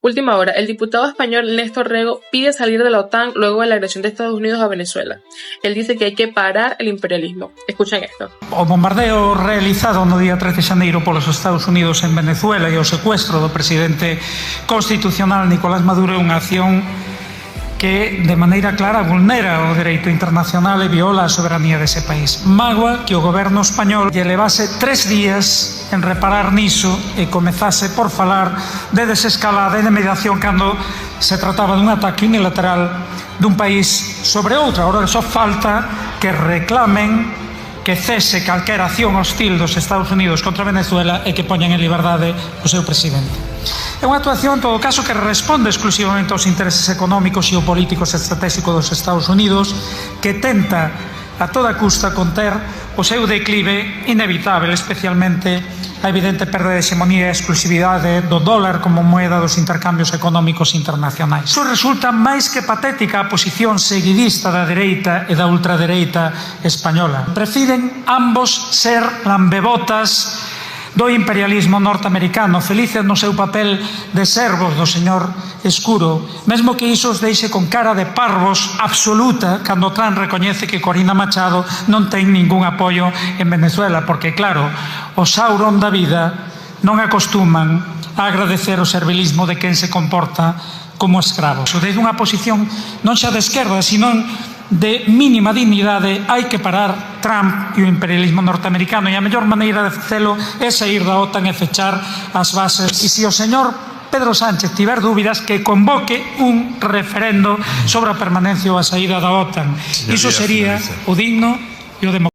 Última hora, el diputado español Néstor Rego pide salir de la OTAN luego de la agresión de Estados Unidos a Venezuela. Él dice que hay que parar el imperialismo. Escuchen esto. O bombardeo realizado no día 13 de xaneiro polos Estados Unidos en Venezuela e o secuestro do presidente constitucional Nicolás Maduro é unha acción que de maneira clara vulnera o dereito internacional e viola a soberanía dese país. Mágoa que o goberno español lle levase 3 días en reparar niso e comezase por falar de desescalada e de mediación cando se trataba dun ataque unilateral dun país sobre outro. Agora só falta que reclamen que cese calquera acción hostil dos Estados Unidos contra Venezuela e que poñan en liberdade o seu presidente. É unha actuación, en todo caso, que responde exclusivamente aos intereses económicos, xeopolíticos e estratégicos dos Estados Unidos, que tenta a toda custa conter o seu declive inevitable, especialmente a evidente perda de hexemonía e exclusividade do dólar como moeda dos intercambios económicos internacionais. Iso resulta máis que patética a posición seguidista da dereita e da ultradereita española. Prefiren ambos ser lambebotas do imperialismo norteamericano, felices no seu papel de servos do señor Escuro, mesmo que iso os deixe con cara de parvos absoluta cando Trump recoñece que Corina Machado non ten ningún apoio en Venezuela, porque claro, o Sauron da vida non acostuman a agradecer o servilismo de quen se comporta como escravo. Desde unha posición non xa de esquerda, sino de mínima dignidade, hai que parar Trump e o imperialismo norteamericano, e a mellor maneira de facelo é sair da OTAN e fechar as bases. E se o señor Pedro Sánchez tiver dúbidas, que convoque un referendo sobre a permanencia ou a saída da OTAN. Iso sería o digno e o democrático.